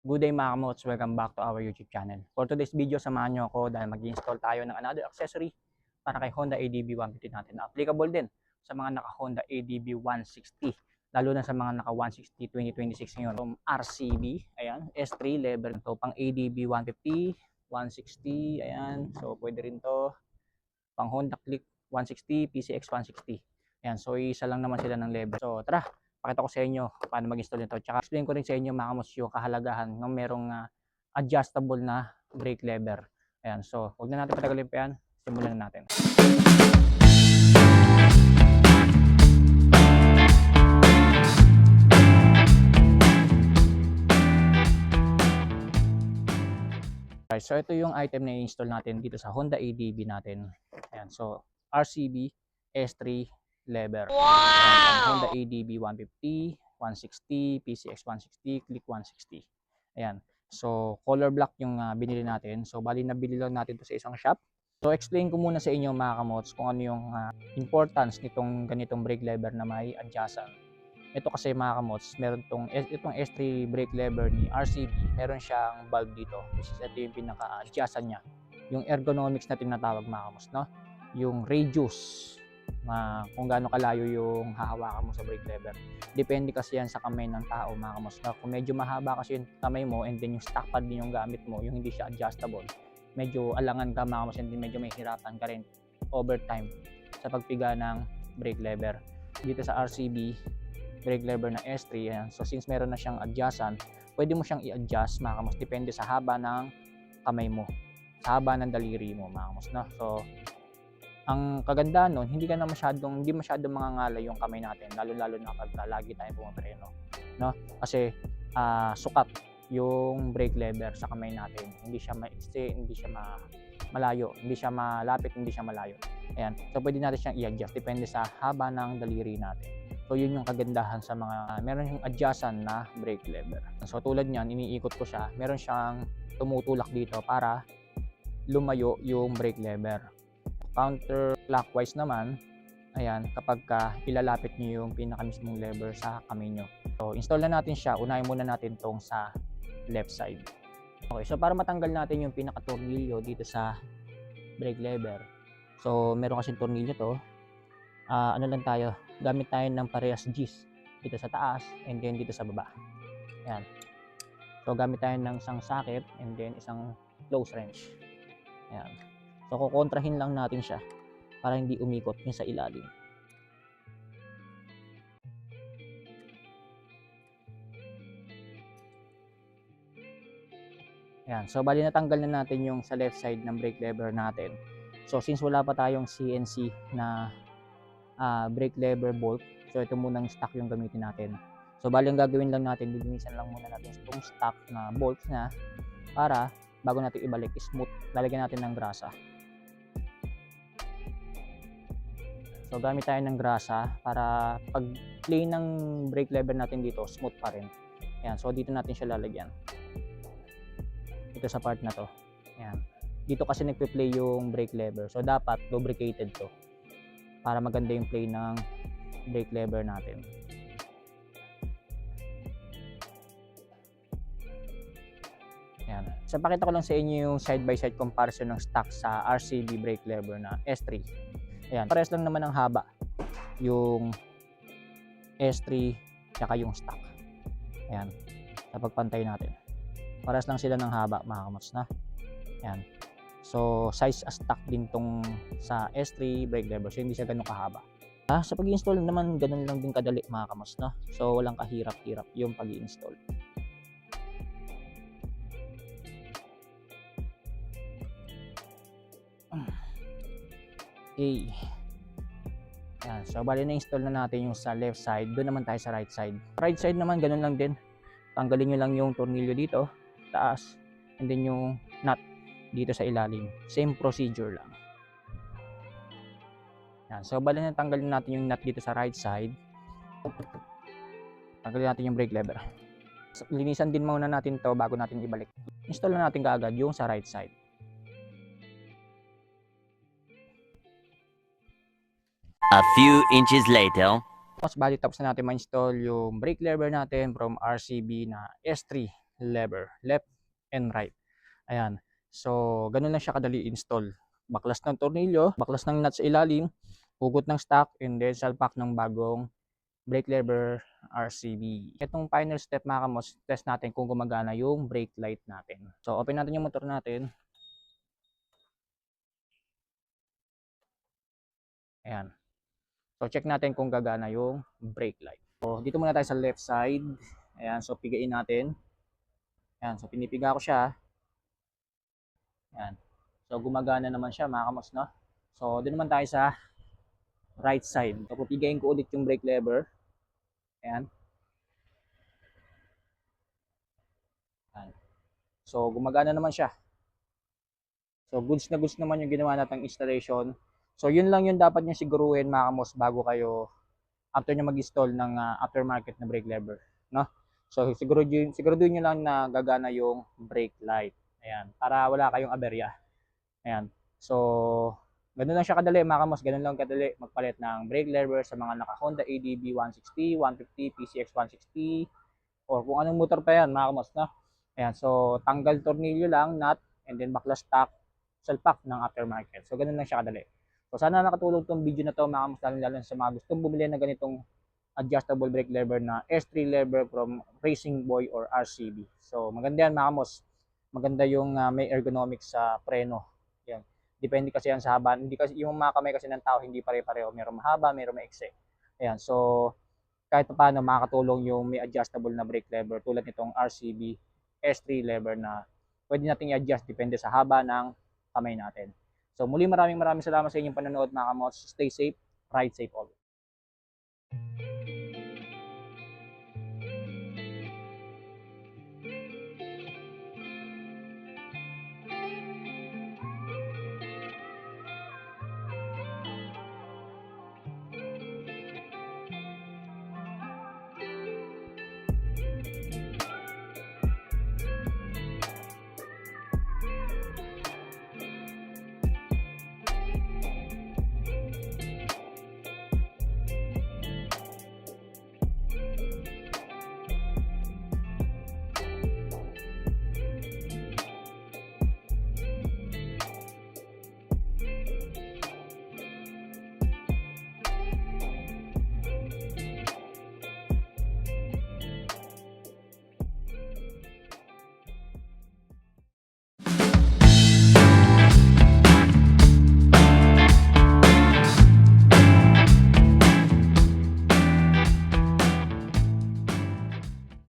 Good day mga kamots, welcome back to our YouTube channel. For today's video, samahan nyo ako dahil mag-install tayo ng another accessory para kay Honda ADB 150 natin. Applicable din sa mga naka Honda ADB 160, lalo na sa mga naka 160 2026 ngayon. From RCB, ayan, S3 lever to pang ADB 150, 160, ayan. So pwede rin to pang Honda Click 160, PCX 160. Ayan, so isa lang naman sila ng lever. So tara, pakita ko sa inyo paano mag-install nito. Tsaka explain ko rin sa inyo mga kamos yung kahalagahan ng merong adjustable na brake lever. Ayan, so huwag na natin patagalin pa yan. Simulan na natin. Right, so ito yung item na i-install natin dito sa Honda ADB natin. Ayan, so RCB S3 lever. Wow! Ayan, Honda ADB 150, 160, PCX 160, Click 160. Ayan. So color black yung binili natin. So bali nabili lang natin to sa isang shop. So explain ko muna sa inyo mga kamots kung ano yung importance nitong ganitong brake lever na may adjustan. Ito kasi mga kamots, meron itong S3 brake lever ni RCB, meron siyang valve dito. Which is ito yung pinaka-adjustan niya. Yung ergonomics na tinatawag mga kamots, no? Yung radius na kung gaano kalayo yung hahawakan mo sa brake lever. Depende kasi yan sa kamay ng tao mga kamots. No? Kung medyo mahaba kasi yung kamay mo and then yung stock pad din yung gamit mo, yung hindi siya adjustable, medyo alangan ka mga kamots and then medyo may hirapan ka rin over time sa pagpiga ng brake lever. Dito sa RCB, brake lever na S3, ayan. So since meron na siyang adjustan, pwede mo siyang i-adjust mga kamos, depende sa haba ng kamay mo, sa haba ng daliri mo mga kamos, no? So ang kagandahan nun, hindi masyadong mangangalay yung kamay natin, lalo na pag lagi tayong pumapreno, no? Kasi sukat yung brake lever sa kamay natin, hindi siya maiksi, hindi siya malayo, hindi siya malapit, hindi siya malayo. Ayan, so pwede natin siyang i-adjust depende sa haba ng daliri natin. So yun yung kagandahan sa mga meron yung adjustan na brake lever. So tulad niyan, iniikot ko siya, meron siyang tumutulak dito para lumayo yung brake lever. Counterclockwise naman, ayan, kapag ilalapit niyo yung pinakamismong lever sa kamay nyo. So install na natin siya, unahin muna natin tong sa left side. Okay, so para matanggal natin yung pinaka-tornilyo dito sa brake lever. So meron kasing tornilyo to. Ano lang tayo, gamit tayo ng parehas G's dito sa taas and then dito sa baba. Ayan. So gamit tayo ng isang socket and then isang close wrench. Ayan. So kukontrahin lang natin siya para hindi umikot yung sa ilalim. Ayan. So bali natanggal na natin yung sa left side ng brake lever natin. So since wala pa tayong CNC na brake lever bolt, so ito munang stock yung gamitin natin. So bali ang gagawin lang natin, lilinisan lang muna natin itong stock na bolts na para bago natin ibalik smooth, lalagyan natin ng grasa. So gamit tayo ng grasa para pag play ng brake lever natin dito, smooth pa rin. Ayan, so dito natin siya lalagyan. Dito sa part na to. Ayan. Dito kasi nagpe-play yung brake lever. So dapat lubricated to para maganda yung play ng brake lever natin. Ayan. So pakita ko lang sa inyo yung side by side comparison ng stock sa RCB brake lever na S3. Ayan, parehas lang naman ang haba yung S3 tsaka yung stock. Ayan, sa pagpantay natin. Parehas lang sila ng haba mga kamots na. Ayan. So size as stock din tong sa S3 brake lever, so hindi siya ganun kahaba. Sa pag-install naman ganun lang din kadali mga kamots na. So walang kahirap-hirap yung pag-install. Okay. Ayan, so bali na-install na natin yung sa left side. Doon naman tayo sa right side. Right side naman ganun lang din. Tanggalin nyo lang yung tornilyo dito, taas, and then yung nut dito sa ilalim. Same procedure lang. Yan. So bali na tanggalin natin yung nut dito sa right side. Tanggalin natin yung brake lever. So, linisan din muna natin to bago natin ibalik. Install na natin kaagad yung sa right side. A few inches later. Tapos bali tapos na natin ma-install yung brake lever natin from RCB na S3 lever, left and right. Ayan. So, ganun lang siya kadali install. Baklas ng tornilyo, baklas ng nuts sa ilalim, hugot ng stock, and then salpak ng bagong brake lever RCB. Itong final step mga kamos, test natin kung gumagana yung brake light natin. So, open natin yung motor natin. Ayan. So, check natin kung gagana yung brake light. So, dito muna tayo sa left side. Ayan. So, pigain natin. Ayan. So, pinipiga ko siya. Ayan. So, gumagana naman siya mga kamos, no? So, doon naman tayo sa right side. So, pupigain ko ulit yung brake lever. Ayan. Ayan. So, gumagana naman siya. So, goods na goods naman yung ginawa nating installation. So, yun lang yung dapat nyo siguruhin mga kamos bago kayo after nyo mag-install ng aftermarket na brake lever. No? So, siguraduhin nyo lang na gagana yung brake light. Ayan. Para wala kayong aberya. Ayan. So, ganun lang siya kadali mga kamos. Ganun lang kadali magpalit ng brake lever sa mga naka Honda ADB 160, 150, PCX 160, or kung anong motor pa yan mga kamos. No? Ayan. So, tanggal tornilyo lang, nut, and then baklas stock, salpak ng aftermarket. So, ganun lang siya kadali. So, sana nakatulong tong video na to mga kamos, lalo sa mga gustong bumili ng ganitong adjustable brake lever na S3 lever from Racing Boy or RCB. So, maganda yan mga kamos. Maganda yung may ergonomics sa preno. Yan. Depende kasi yan sa haba. Hindi kasi, yung mga kamay kasi ng tao hindi pare-pareho. Meron mahaba, meron maikse. Ayan. So, kahit paano makakatulong yung may adjustable na brake lever tulad nitong RCB S3 lever na pwede nating i-adjust depende sa haba ng kamay natin. So muli maraming salamat sa inyong panonood mga kamos. Stay safe, ride safe always.